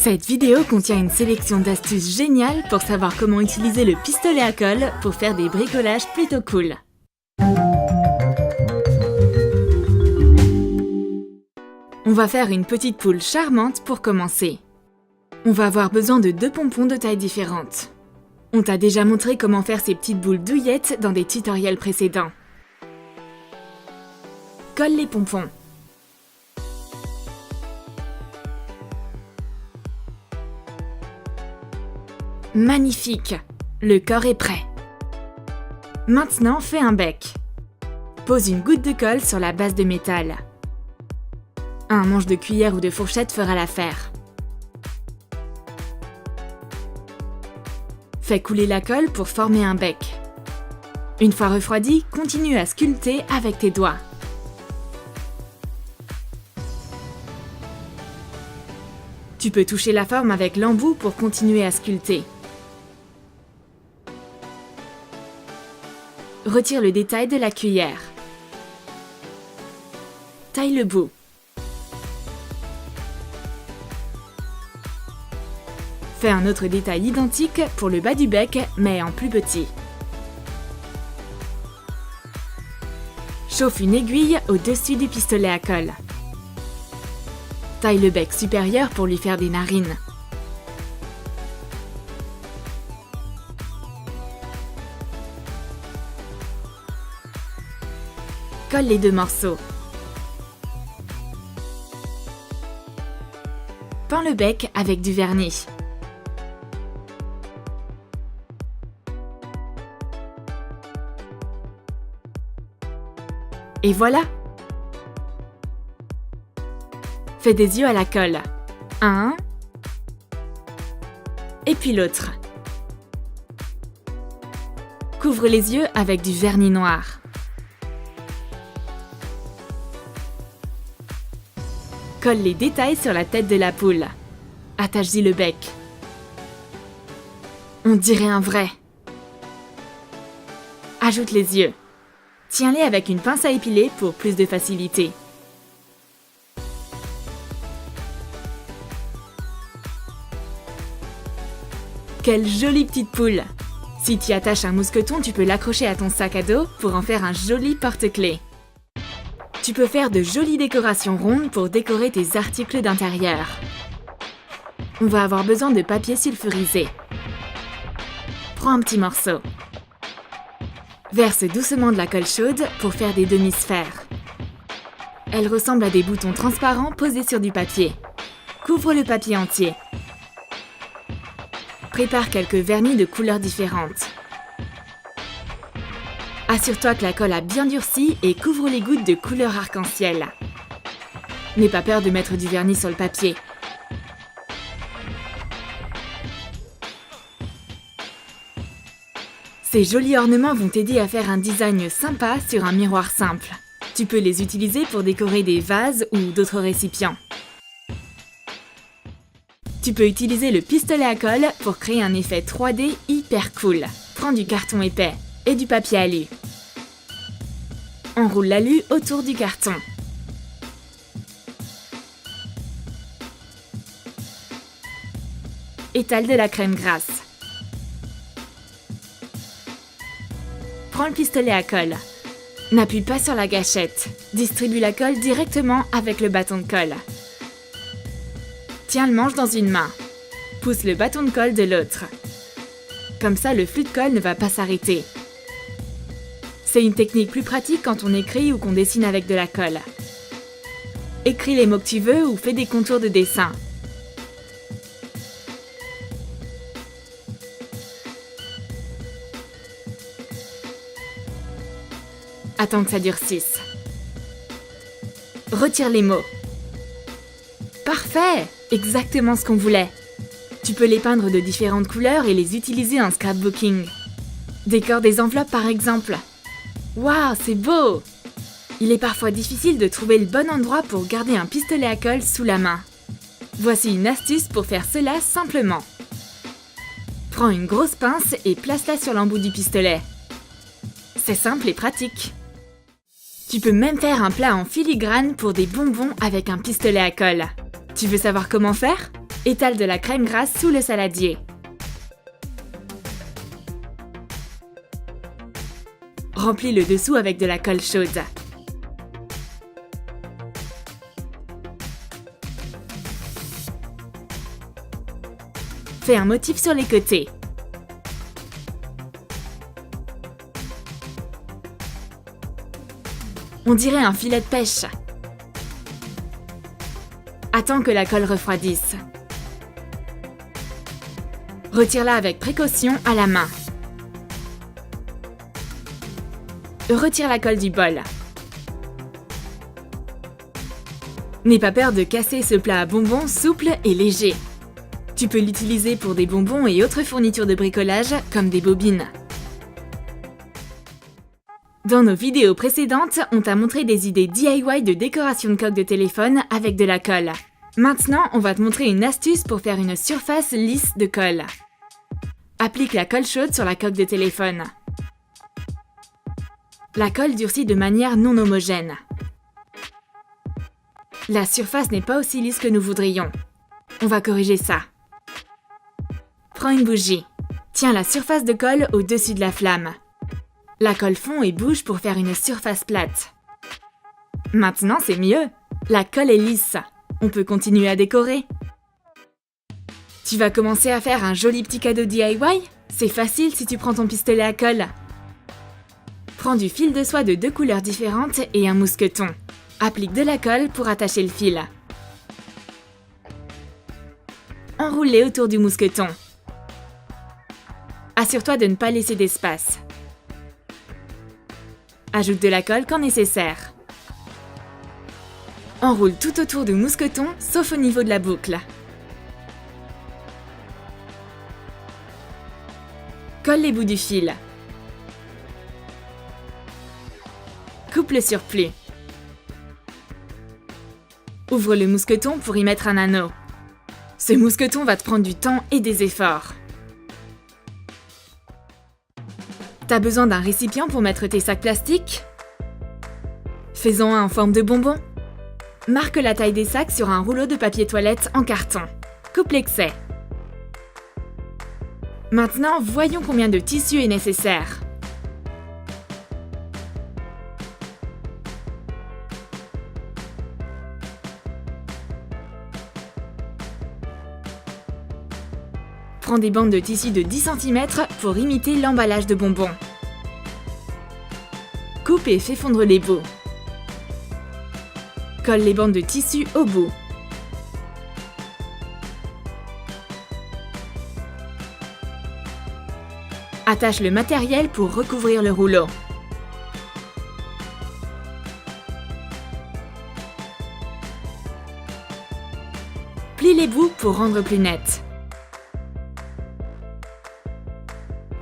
Cette vidéo contient une sélection d'astuces géniales pour savoir comment utiliser le pistolet à colle pour faire des bricolages plutôt cool. On va faire une petite poule charmante pour commencer. On va avoir besoin de 2 pompons de tailles différentes. On t'a déjà montré comment faire ces petites boules douillettes dans des tutoriels précédents. Colle les pompons. Magnifique! Le corps est prêt. Maintenant, fais un bec. Pose une goutte de colle sur la base de métal. Un manche de cuillère ou de fourchette fera l'affaire. Fais couler la colle pour former un bec. Une fois refroidi, continue à sculpter avec tes doigts. Tu peux toucher la forme avec l'embout pour continuer à sculpter. Retire le détail de la cuillère. Taille le bout. Fais un autre détail identique pour le bas du bec, mais en plus petit. Chauffe une aiguille au-dessus du pistolet à colle. Taille le bec supérieur pour lui faire des narines. Colle les 2 morceaux. Peins le bec avec du vernis. Et voilà! Fais des yeux à la colle. Un. Et puis l'autre. Couvre les yeux avec du vernis noir. Colle les détails sur la tête de la poule. Attache-y le bec. On dirait un vrai. Ajoute les yeux. Tiens-les avec une pince à épiler pour plus de facilité. Quelle jolie petite poule! Si tu attaches un mousqueton, tu peux l'accrocher à ton sac à dos pour en faire un joli porte-clés. Tu peux faire de jolies décorations rondes pour décorer tes articles d'intérieur. On va avoir besoin de papier sulfurisé. Prends un petit morceau. Verse doucement de la colle chaude pour faire des demi-sphères. Elles ressemblent à des boutons transparents posés sur du papier. Couvre le papier entier. Prépare quelques vernis de couleurs différentes. Assure-toi que la colle a bien durci et couvre les gouttes de couleur arc-en-ciel. N'aie pas peur de mettre du vernis sur le papier. Ces jolis ornements vont t'aider à faire un design sympa sur un miroir simple. Tu peux les utiliser pour décorer des vases ou d'autres récipients. Tu peux utiliser le pistolet à colle pour créer un effet 3D hyper cool. Prends du carton épais et du papier alu. Enroule l'alu autour du carton. Étale de la crème grasse. Prends le pistolet à colle. N'appuie pas sur la gâchette. Distribue la colle directement avec le bâton de colle. Tiens le manche dans une main. Pousse le bâton de colle de l'autre. Comme ça, le flux de colle ne va pas s'arrêter. C'est une technique plus pratique quand on écrit ou qu'on dessine avec de la colle. Écris les mots que tu veux ou fais des contours de dessin. Attends que ça durcisse. Retire les mots. Parfait! Exactement ce qu'on voulait. Tu peux les peindre de différentes couleurs et les utiliser en scrapbooking. Décore des enveloppes par exemple. Waouh, c'est beau! Il est parfois difficile de trouver le bon endroit pour garder un pistolet à colle sous la main. Voici une astuce pour faire cela simplement. Prends une grosse pince et place-la sur l'embout du pistolet. C'est simple et pratique. Tu peux même faire un plat en filigrane pour des bonbons avec un pistolet à colle. Tu veux savoir comment faire ? Étale de la crème grasse sous le saladier. Remplis le dessous avec de la colle chaude. Fais un motif sur les côtés. On dirait un filet de pêche. Attends que la colle refroidisse. Retire-la avec précaution à la main. Retire la colle du bol. N'aie pas peur de casser ce plat à bonbons souple et léger. Tu peux l'utiliser pour des bonbons et autres fournitures de bricolage comme des bobines. Dans nos vidéos précédentes, on t'a montré des idées DIY de décoration de coque de téléphone avec de la colle. Maintenant, on va te montrer une astuce pour faire une surface lisse de colle. Applique la colle chaude sur la coque de téléphone. La colle durcit de manière non homogène. La surface n'est pas aussi lisse que nous voudrions. On va corriger ça. Prends une bougie. Tiens la surface de colle au-dessus de la flamme. La colle fond et bouge pour faire une surface plate. Maintenant, c'est mieux. La colle est lisse. On peut continuer à décorer. Tu vas commencer à faire un joli petit cadeau DIY? C'est facile si tu prends ton pistolet à colle. Prends du fil de soie de 2 couleurs différentes et un mousqueton. Applique de la colle pour attacher le fil. Enroule-les autour du mousqueton. Assure-toi de ne pas laisser d'espace. Ajoute de la colle quand nécessaire. Enroule tout autour du mousqueton, sauf au niveau de la boucle. Colle les bouts du fil. Coupe le surplus. Ouvre le mousqueton pour y mettre un anneau. Ce mousqueton va te prendre du temps et des efforts. T'as besoin d'un récipient pour mettre tes sacs plastiques? Fais-en un en forme de bonbon. Marque la taille des sacs sur un rouleau de papier toilette en carton. Coupe l'excès. Maintenant, voyons combien de tissu est nécessaire. Prends des bandes de tissu de 10 cm pour imiter l'emballage de bonbons. Coupe et fais fondre les bouts. Colle les bandes de tissu au bout. Attache le matériel pour recouvrir le rouleau. Plie les bouts pour rendre plus net.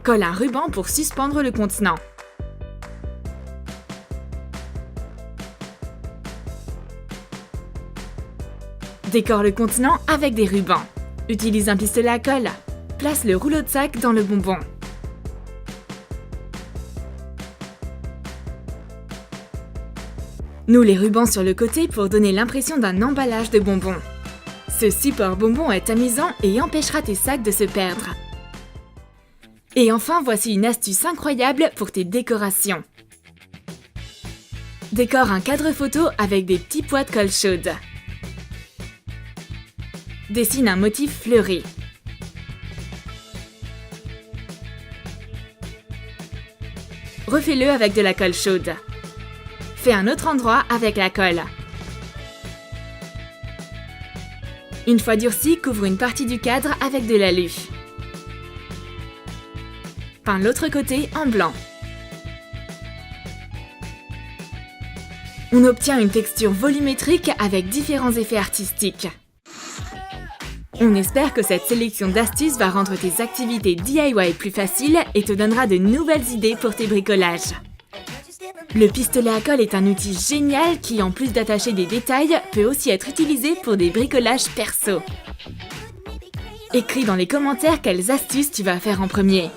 Colle un ruban pour suspendre le contenant. Décore le contenant avec des rubans. Utilise un pistolet à colle. Place le rouleau de sac dans le bonbon. Noue les rubans sur le côté pour donner l'impression d'un emballage de bonbons. Ce support bonbon est amusant et empêchera tes sacs de se perdre. Et enfin, voici une astuce incroyable pour tes décorations. Décore un cadre photo avec des petits pois de colle chaude. Dessine un motif fleuri. Refais-le avec de la colle chaude. Fais un autre endroit avec la colle. Une fois durci, couvre une partie du cadre avec de l'alu. Peins l'autre côté en blanc. On obtient une texture volumétrique avec différents effets artistiques. On espère que cette sélection d'astuces va rendre tes activités DIY plus faciles et te donnera de nouvelles idées pour tes bricolages. Le pistolet à colle est un outil génial qui, en plus d'attacher des détails, peut aussi être utilisé pour des bricolages perso. Écris dans les commentaires quelles astuces tu vas faire en premier.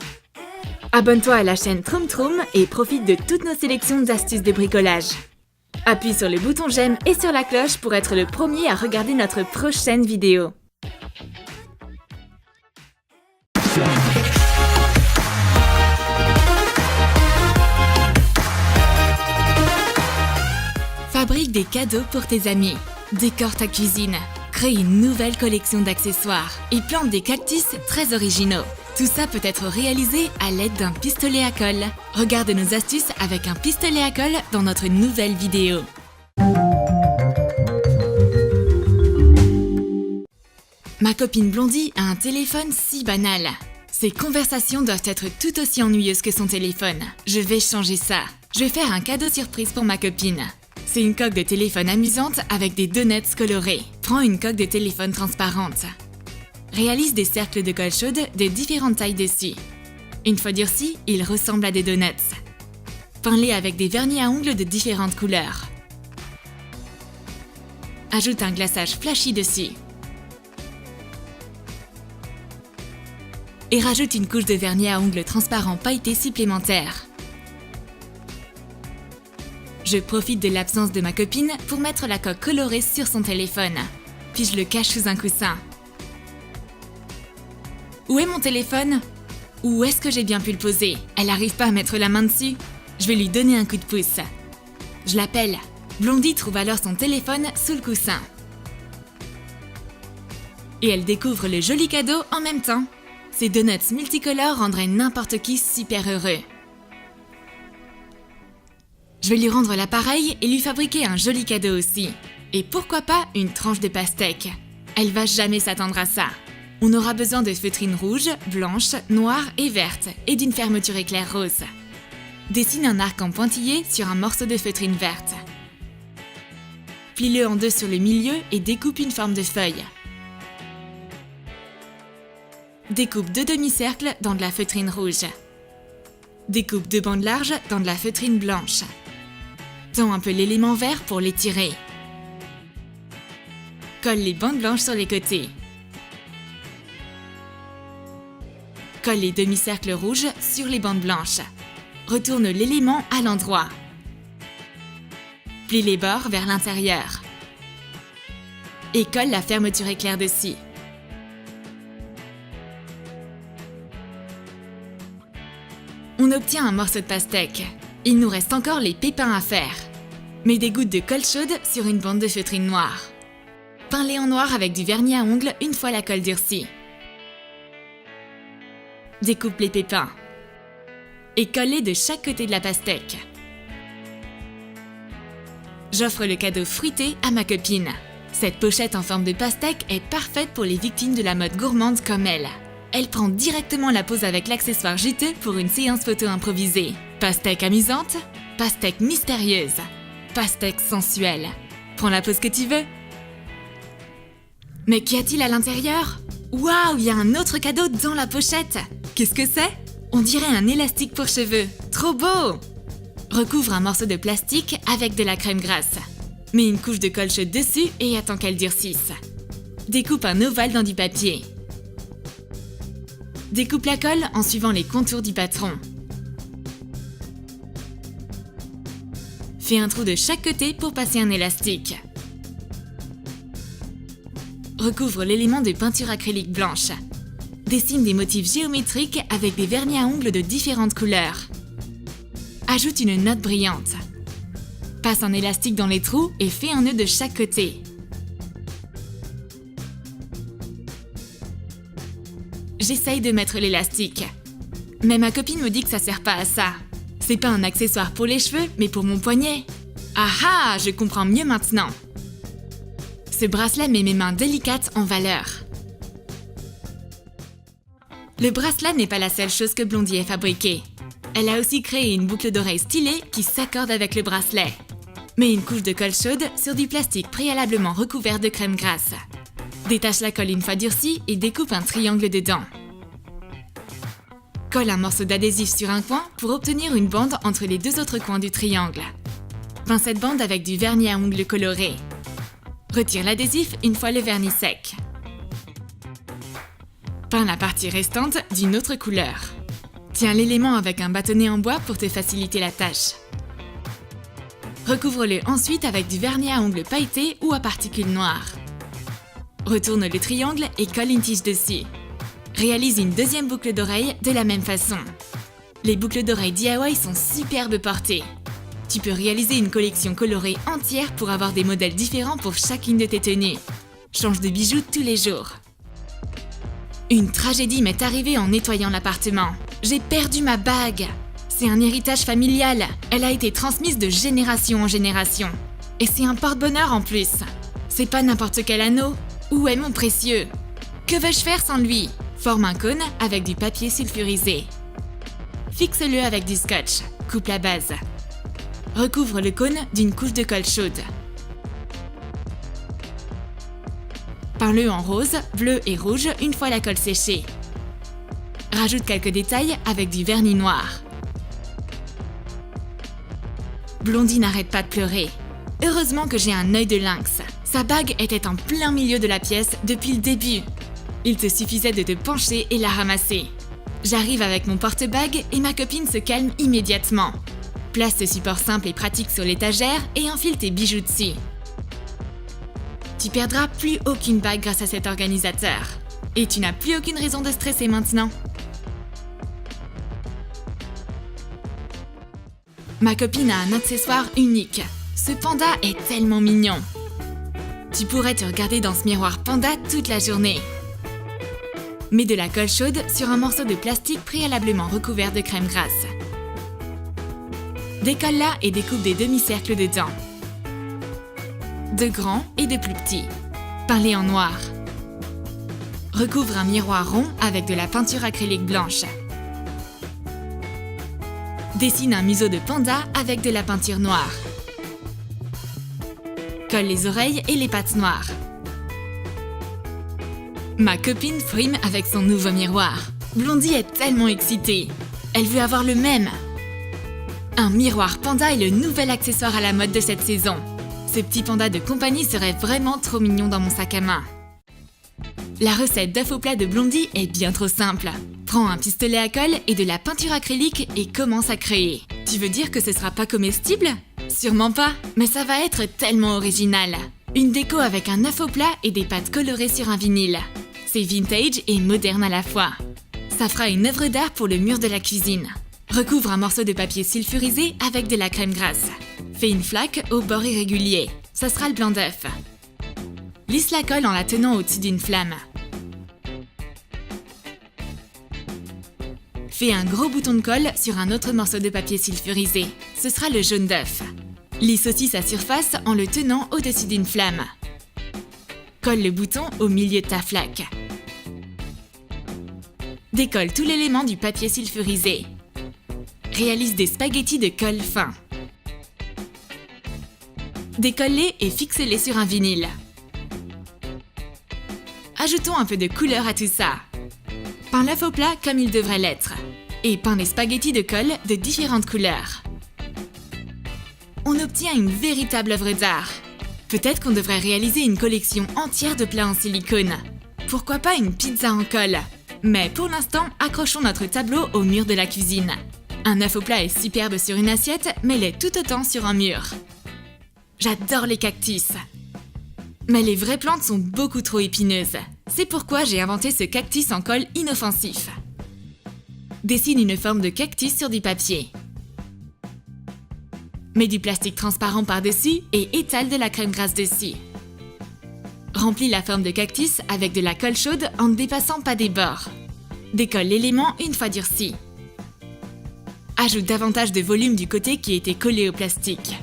Abonne-toi à la chaîne Troum Troum et profite de toutes nos sélections d'astuces de bricolage. Appuie sur le bouton j'aime et sur la cloche pour être le premier à regarder notre prochaine vidéo. Fabrique des cadeaux pour tes amis. Décore ta cuisine. Crée une nouvelle collection d'accessoires et plante des cactus très originaux. Tout ça peut être réalisé à l'aide d'un pistolet à colle. Regarde nos astuces avec un pistolet à colle dans notre nouvelle vidéo. Ma copine Blondie a un téléphone si banal. Ses conversations doivent être tout aussi ennuyeuses que son téléphone. Je vais changer ça. Je vais faire un cadeau surprise pour ma copine. C'est une coque de téléphone amusante avec des donuts colorés. Prends une coque de téléphone transparente. Réalise des cercles de colle chaude de différentes tailles dessus. Une fois durcis, ils ressemblent à des donuts. Peins-les avec des vernis à ongles de différentes couleurs. Ajoute un glaçage flashy dessus. Et rajoute une couche de vernis à ongles transparent pailleté supplémentaire. Je profite de l'absence de ma copine pour mettre la coque colorée sur son téléphone. Puis je le cache sous un coussin. Où est mon téléphone? Où est-ce que j'ai bien pu le poser? Elle n'arrive pas à mettre la main dessus? Je vais lui donner un coup de pouce. Je l'appelle. Blondie trouve alors son téléphone sous le coussin. Et elle découvre le joli cadeau en même temps. Ces donuts multicolores rendraient n'importe qui super heureux. Je vais lui rendre l'appareil et lui fabriquer un joli cadeau aussi. Et pourquoi pas une tranche de pastèque? Elle va jamais s'attendre à ça. On aura besoin de feutrine rouge, blanche, noire et verte et d'une fermeture éclair rose. Dessine un arc en pointillé sur un morceau de feutrine verte. Plie-le en deux sur le milieu et découpe une forme de feuille. Découpe 2 demi-cercles dans de la feutrine rouge. Découpe 2 bandes larges dans de la feutrine blanche. Tends un peu l'élément vert pour l'étirer. Colle les bandes blanches sur les côtés. Colle les demi-cercles rouges sur les bandes blanches. Retourne l'élément à l'endroit. Plie les bords vers l'intérieur. Et colle la fermeture éclair dessus. On obtient un morceau de pastèque. Il nous reste encore les pépins à faire. Mets des gouttes de colle chaude sur une bande de feutrine noire. Peins-les en noir avec du vernis à ongles une fois la colle durcie. Découpe les pépins. Et colle-les de chaque côté de la pastèque. J'offre le cadeau fruité à ma copine. Cette pochette en forme de pastèque est parfaite pour les victimes de la mode gourmande comme elle. Elle prend directement la pose avec l'accessoire juteux pour une séance photo improvisée. Pastèque amusante, pastèque mystérieuse, pastèque sensuelle. Prends la pose que tu veux. Mais qu'y a-t-il à l'intérieur? Waouh, il y a un autre cadeau dans la pochette. Qu'est-ce que c'est? On dirait un élastique pour cheveux. Trop beau! Recouvre un morceau de plastique avec de la crème grasse. Mets une couche de colle chaude dessus et attends qu'elle durcisse. Découpe un ovale dans du papier. Découpe la colle en suivant les contours du patron. Fais un trou de chaque côté pour passer un élastique. Recouvre l'élément de peinture acrylique blanche. Dessine des motifs géométriques avec des vernis à ongles de différentes couleurs. Ajoute une note brillante. Passe un élastique dans les trous et fais un nœud de chaque côté. J'essaye de mettre l'élastique. Mais ma copine me dit que ça sert pas à ça. C'est pas un accessoire pour les cheveux, mais pour mon poignet. Ah ah, je comprends mieux maintenant. Ce bracelet met mes mains délicates en valeur. Le bracelet n'est pas la seule chose que Blondie ait fabriquée. Elle a aussi créé une boucle d'oreille stylée qui s'accorde avec le bracelet. Mets une couche de colle chaude sur du plastique préalablement recouvert de crème grasse. Détache la colle une fois durcie et découpe un triangle dedans. Colle un morceau d'adhésif sur un coin pour obtenir une bande entre les deux autres coins du triangle. Peins cette bande avec du vernis à ongles coloré. Retire l'adhésif une fois le vernis sec. Peins la partie restante d'une autre couleur. Tiens l'élément avec un bâtonnet en bois pour te faciliter la tâche. Recouvre-le ensuite avec du vernis à ongles pailleté ou à particules noires. Retourne le triangle et colle une tige dessus. Réalise une deuxième boucle d'oreille de la même façon. Les boucles d'oreilles DIY sont superbes portées. Tu peux réaliser une collection colorée entière pour avoir des modèles différents pour chacune de tes tenues. Change de bijoux tous les jours. Une tragédie m'est arrivée en nettoyant l'appartement. J'ai perdu ma bague. C'est un héritage familial. Elle a été transmise de génération en génération. Et c'est un porte-bonheur en plus. C'est pas n'importe quel anneau. Où est mon précieux? Que vais-je faire sans lui? Forme un cône avec du papier sulfurisé. Fixe-le avec du scotch. Coupe la base. Recouvre le cône d'une couche de colle chaude. Peins-le en rose, bleu et rouge une fois la colle séchée. Rajoute quelques détails avec du vernis noir. Blondie n'arrête pas de pleurer. Heureusement que j'ai un œil de lynx. Sa bague était en plein milieu de la pièce depuis le début. Il te suffisait de te pencher et la ramasser. J'arrive avec mon porte-bague et ma copine se calme immédiatement. Place ce support simple et pratique sur l'étagère et enfile tes bijoux dessus. Tu perdras plus aucune bague grâce à cet organisateur. Et tu n'as plus aucune raison de stresser maintenant. Ma copine a un accessoire unique. Ce panda est tellement mignon. Tu pourrais te regarder dans ce miroir panda toute la journée. Mets de la colle chaude sur un morceau de plastique préalablement recouvert de crème grasse. Décolle-la et découpe des demi-cercles dedans. De grands et de plus petits. Peins-les en noir. Recouvre un miroir rond avec de la peinture acrylique blanche. Dessine un museau de panda avec de la peinture noire. Colle les oreilles et les pattes noires. Ma copine frime avec son nouveau miroir. Blondie est tellement excitée. Elle veut avoir le même. Un miroir panda est le nouvel accessoire à la mode de cette saison. Ce petit panda de compagnie serait vraiment trop mignon dans mon sac à main. La recette d'œuf au plat de Blondie est bien trop simple. Prends un pistolet à colle et de la peinture acrylique et commence à créer. Tu veux dire que ce sera pas comestible? Sûrement pas, mais ça va être tellement original. Une déco avec un œuf au plat et des pâtes colorées sur un vinyle. C'est vintage et moderne à la fois. Ça fera une œuvre d'art pour le mur de la cuisine. Recouvre un morceau de papier sulfurisé avec de la crème grasse. Fais une flaque au bord irrégulier. Ça sera le blanc d'œuf. Lisse la colle en la tenant au-dessus d'une flamme. Fais un gros bouton de colle sur un autre morceau de papier sulfurisé. Ce sera le jaune d'œuf. Lisse aussi sa surface en le tenant au-dessus d'une flamme. Colle le bouton au milieu de ta flaque. Décolle tout l'élément du papier sulfurisé. Réalise des spaghettis de colle fin. Décolle-les et fixe-les sur un vinyle. Ajoutons un peu de couleur à tout ça. Peins l'œuf au plat comme il devrait l'être. Et peins les spaghettis de colle de différentes couleurs. On obtient une véritable œuvre d'art. Peut-être qu'on devrait réaliser une collection entière de plats en silicone. Pourquoi pas une pizza en colle? Mais pour l'instant, accrochons notre tableau au mur de la cuisine. Un œuf au plat est superbe sur une assiette, mais l'est tout autant sur un mur. J'adore les cactus. Mais les vraies plantes sont beaucoup trop épineuses. C'est pourquoi j'ai inventé ce cactus en colle inoffensif. Dessine une forme de cactus sur du papier. Mets du plastique transparent par-dessus et étale de la crème grasse dessus. Remplis la forme de cactus avec de la colle chaude en ne dépassant pas des bords. Décolle l'élément une fois durci. Ajoute davantage de volume du côté qui était collé au plastique.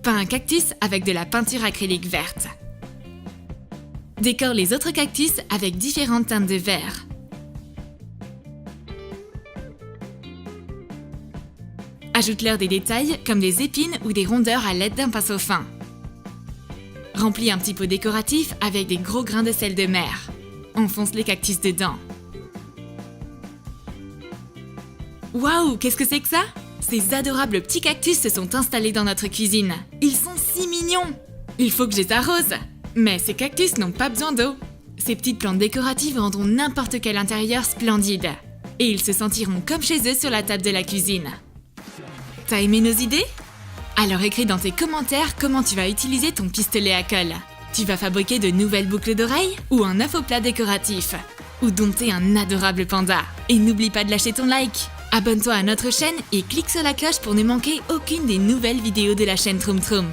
Peins un cactus avec de la peinture acrylique verte. Décore les autres cactus avec différentes teintes de vert. Ajoute-leur des détails comme des épines ou des rondeurs à l'aide d'un pinceau fin. Remplis un petit pot décoratif avec des gros grains de sel de mer. Enfonce les cactus dedans. Waouh, qu'est-ce que c'est que ça? Ces adorables petits cactus se sont installés dans notre cuisine. Ils sont si mignons! Il faut que je les arrose. Mais ces cactus n'ont pas besoin d'eau. Ces petites plantes décoratives rendront n'importe quel intérieur splendide. Et ils se sentiront comme chez eux sur la table de la cuisine. T'as aimé nos idées? Alors écris dans tes commentaires comment tu vas utiliser ton pistolet à colle. Tu vas fabriquer de nouvelles boucles d'oreilles ou un œuf au plat décoratif ou dompter un adorable panda. Et n'oublie pas de lâcher ton like. Abonne-toi à notre chaîne et clique sur la cloche pour ne manquer aucune des nouvelles vidéos de la chaîne Troom Troom.